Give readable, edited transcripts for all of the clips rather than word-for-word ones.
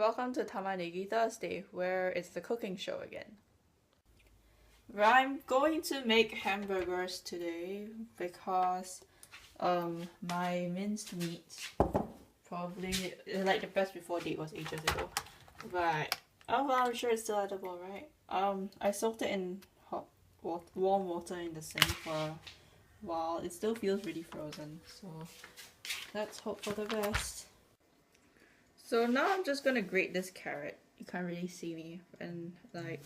Welcome to Tamanegi Thursday, where it's the cooking show again. I'm going to make hamburgers today because my minced meat probably like the best before date was ages ago, but well, I'm sure it's still edible, right? I soaked it in warm water in the sink for a while. It still feels really frozen, so let's hope for the best. So now I'm just gonna grate this carrot. You can't really see me, and like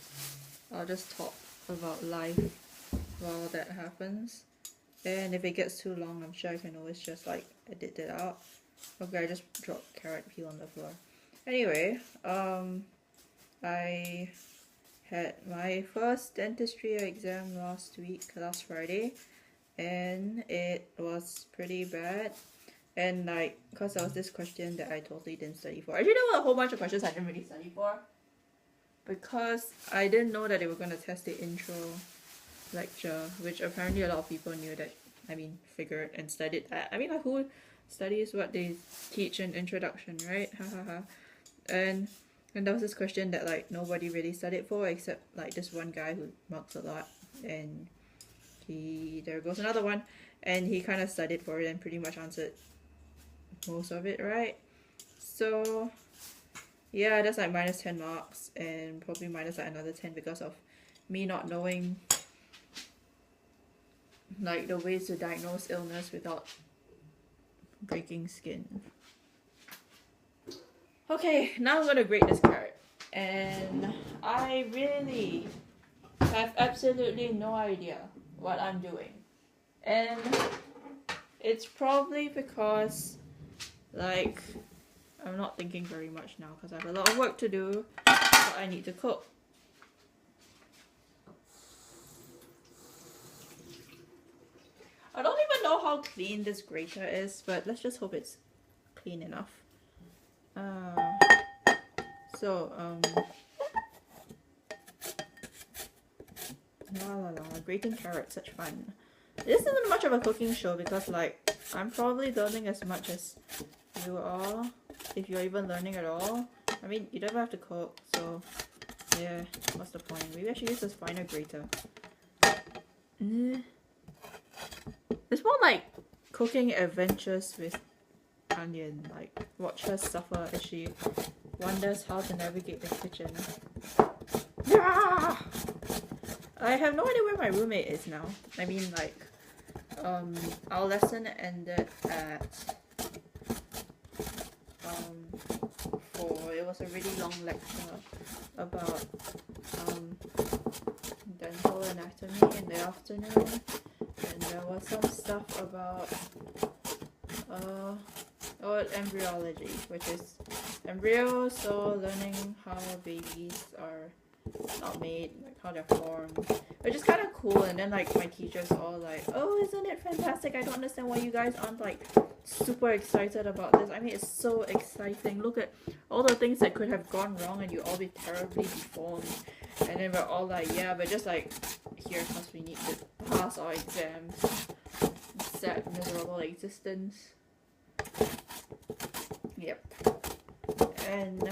I'll just talk about life while that happens. And if it gets too long, I'm sure I can always just like edit it out. Okay, I just dropped carrot peel on the floor. Anyway, I had my first dentistry exam last Friday, and it was pretty bad. And like, cause there was this question that I totally didn't study for. Actually, there were a whole bunch of questions I didn't really study for, because I didn't know that they were gonna test the intro lecture, which apparently a lot of people knew that. I mean, figured and studied that. I mean, like, who studies what they teach in introduction, right? Hahaha. And there was this question that like nobody really studied for except like this one guy who marks a lot, and there goes another one, and he kind of studied for it and pretty much answered most of it right. So yeah, that's like minus 10 marks, and probably minus like another 10 because of me not knowing like the ways to diagnose illness without breaking skin. Okay, now I'm gonna grate this carrot, and I really have absolutely no idea what I'm doing, and it's probably because like I'm not thinking very much now because I have a lot of work to do, but I need to cook. I don't even know how clean this grater is, but let's just hope it's clean enough. Grating carrots, such fun. This isn't much of a cooking show because like I'm probably learning as much as you are, if you're even learning at all. I mean, you never have to cook, so yeah, what's the point? Maybe I should use this finer grater. It's more like cooking adventures with Onion. Like, watch her suffer as she wonders how to navigate the kitchen. Yeah! I have no idea where my roommate is now. I mean, like, our lesson ended at 4. It was a really long lecture about dental anatomy in the afternoon, and there was some stuff about embryology, which is embryos, so learning how babies are not made, like how they're formed, which is kind of cool. And then like my teachers all like, oh, isn't it fantastic? I don't understand why you guys aren't like super excited about this. I mean, it's so exciting. Look at all the things that could have gone wrong and you all be terribly deformed. And then we're all like, yeah, but just like here because we need to pass our exams. Sad, miserable existence. Yep. And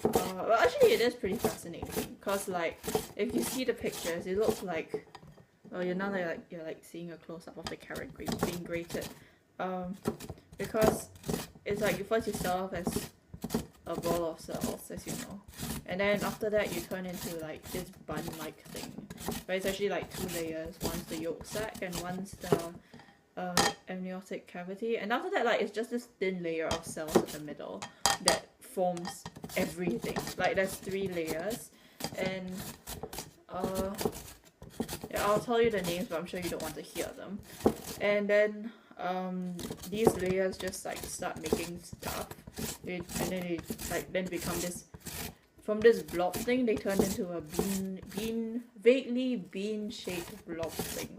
well, actually it is pretty fascinating because like if you see the pictures, it looks like, well, you're like seeing a close-up of the carrot being grated, because it's like you start off as a ball of cells, as you know, and then after that you turn into like this bun-like thing, but it's actually like 2 layers. One's the yolk sac and one's the amniotic cavity, and after that like it's just this thin layer of cells in the middle that forms everything. Like there's 3 layers, and yeah, I'll tell you the names, but I'm sure you don't want to hear them. And then these layers just like start making stuff, and then they become this, from this blob thing they turn into a vaguely bean-shaped blob thing.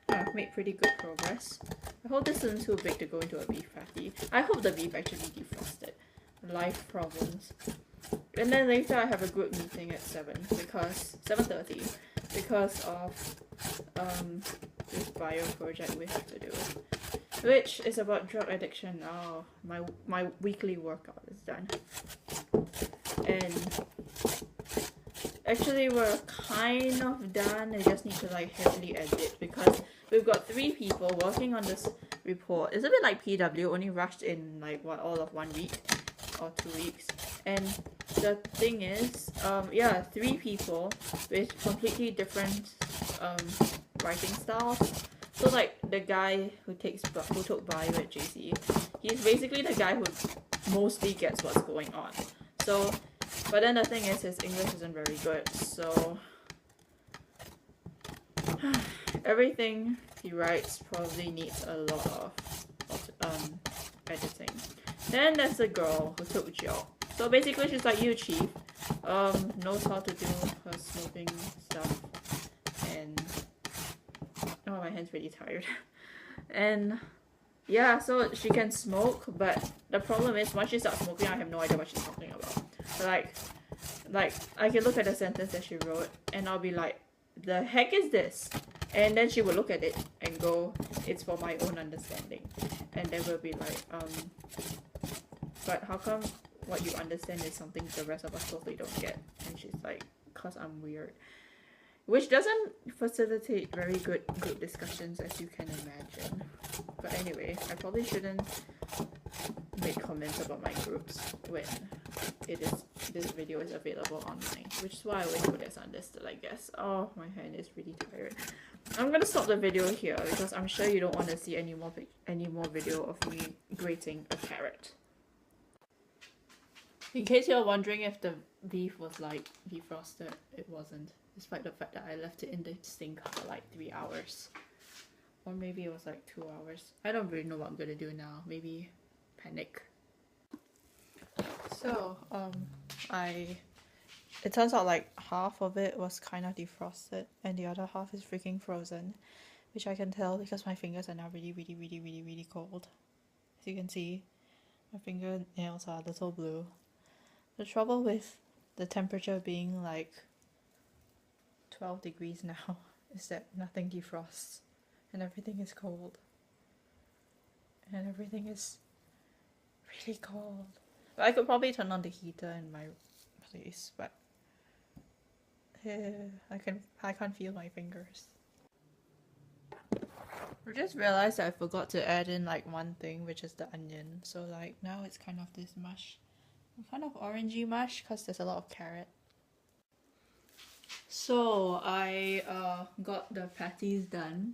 I've made pretty good progress. I hope this isn't too big to go into a beef patty. I hope the beef actually defrosted. Life problems. And then later I have a group meeting at 7:30 because of this bio project we have to do. which is about drug addiction. Oh, my weekly workout is done. And actually we're kind of done. I just need to like heavily edit because we've got 3 people working on this report. It's a bit like PW, only rushed in like what, all of 1 week or 2 weeks. And the thing is, yeah, 3 people with completely different writing styles. So like the guy who took bio at JC, he's basically the guy who mostly gets what's going on. So, but then the thing is, his English isn't very good. So everything he writes probably needs a lot of editing. Then there's a girl who took geo. So basically she's like you, Chief. Knows how to do her smoking stuff. And oh, my hand's really tired. And yeah, so she can smoke, but the problem is once she starts smoking, I have no idea what she's talking about. So like I can look at the sentence that she wrote and I'll be like, the heck is this? And then she will look at it and go, it's for my own understanding. And then we'll be like, but how come what you understand is something the rest of us totally don't get? And she's like, cause I'm weird. Which doesn't facilitate very good group discussions, as you can imagine. But anyway, I probably shouldn't make comments about my groups when this video is available online, which is why I always put this unlisted, I guess. Oh, my hand is really tired. I'm gonna stop the video here because I'm sure you don't want to see any more video of me grating a carrot. In case you're wondering if the beef was like defrosted, it wasn't. Despite the fact that I left it in the sink for like 3 hours. Or maybe it was like 2 hours. I don't really know what I'm gonna do now. Maybe panic. So, it turns out like half of it was kind of defrosted and the other half is freaking frozen. Which I can tell because my fingers are now really cold. As you can see, my fingernails are a little blue. The trouble with the temperature being like 12 degrees now is that nothing defrosts and everything is cold. And everything is really cold. But I could probably turn on the heater in my place, but I can't feel my fingers. I just realized that I forgot to add in like one thing, which is the onion. So like now it's kind of this mush. Kind of orangey mush because there's a lot of carrot. So I got the patties done,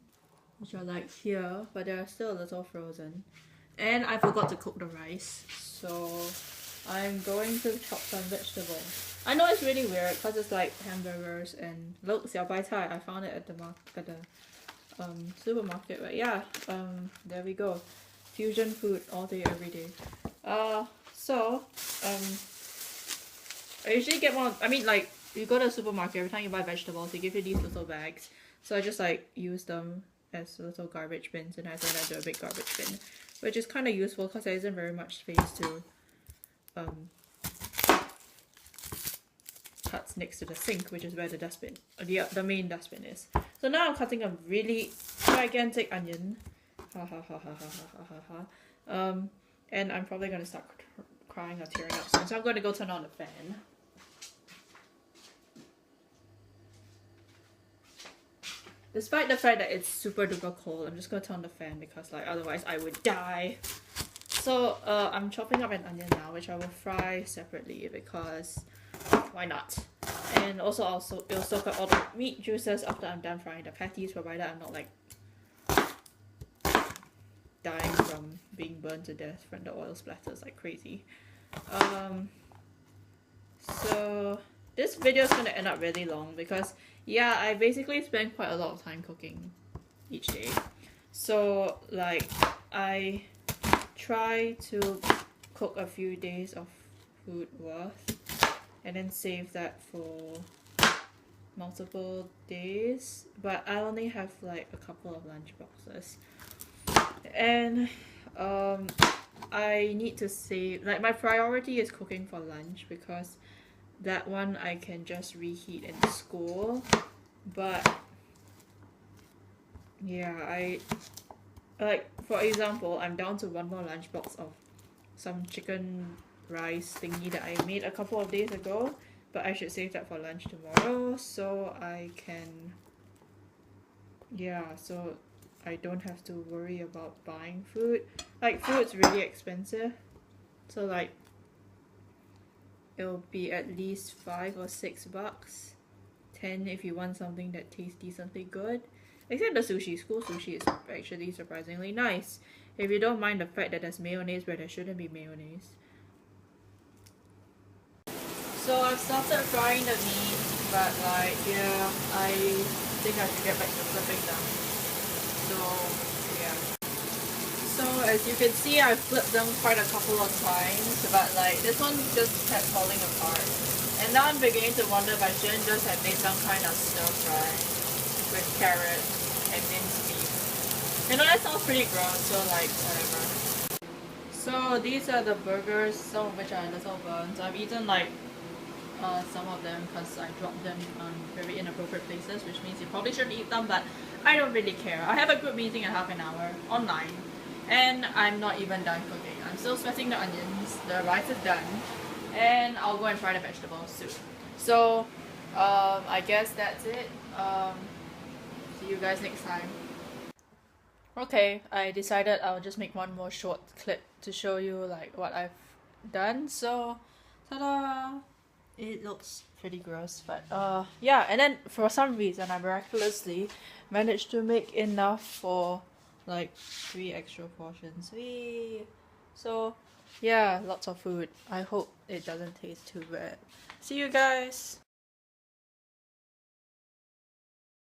which are like here, but they're still a little frozen. And I forgot to cook the rice, so I'm going to chop some vegetables. I know it's really weird because it's like hamburgers and look, 小白菜. I found it at the supermarket, but yeah, there we go. Fusion food all day, every day. So I usually get one. I mean, like, you go to the supermarket, every time you buy vegetables, they give you these little bags. So I just like use them as little garbage bins, and I turn that into a big garbage bin, which is kind of useful because there isn't very much space to cut next to the sink, which is where the dustbin, the main dustbin is. So now I'm cutting a really gigantic onion. And I'm probably gonna start crying or tearing up soon. So I'm gonna go turn on the fan. Despite the fact that it's super duper cold, I'm just gonna turn on the fan because like otherwise I would die. So I'm chopping up an onion now, which I will fry separately because why not? And also it'll soak up all the meat juices after I'm done frying the patties, provided I'm not like dying from being burned to death from the oil splatters like crazy. So this video is gonna end up really long because yeah, I basically spend quite a lot of time cooking each day. So like I try to cook a few days of food worth and then save that for multiple days, but I only have like a couple of lunch boxes. And I need to save, like, my priority is cooking for lunch because that one I can just reheat in school. But yeah, Like, for example, I'm down to one more lunchbox of some chicken rice thingy that I made a couple of days ago, but I should save that for lunch tomorrow so I can, yeah, so I don't have to worry about buying food. Like, food's really expensive, so like it'll be at least $5 or $6. 10 if you want something that tastes decently good. Except the sushi. School sushi is actually surprisingly nice. If you don't mind the fact that there's mayonnaise where there shouldn't be mayonnaise. So I've started frying the meat, but like, yeah, I think I should get back to flipping them. So, yeah. So as you can see, I flipped them quite a couple of times, but like, this one just kept falling apart. And now I'm beginning to wonder if I shouldn't just have made some kind of stir fry with carrot and minced beef. You know, that sounds pretty gross, so like, whatever. So these are the burgers, some of which are little burns. I've eaten like some of them because I dropped them on very inappropriate places, which means you probably shouldn't eat them, but I don't really care. I have a group meeting in half an hour online, and I'm not even done cooking. I'm still sweating the onions, the rice is done, and I'll go and fry the vegetables soon. So, I guess that's it. See you guys next time. Okay, I decided I'll just make one more short clip to show you like what I've done. So, ta-da! It looks pretty gross, but yeah, and then for some reason I miraculously managed to make enough for like 3 extra portions. Whee! So yeah, lots of food. I hope it doesn't taste too bad. See you guys!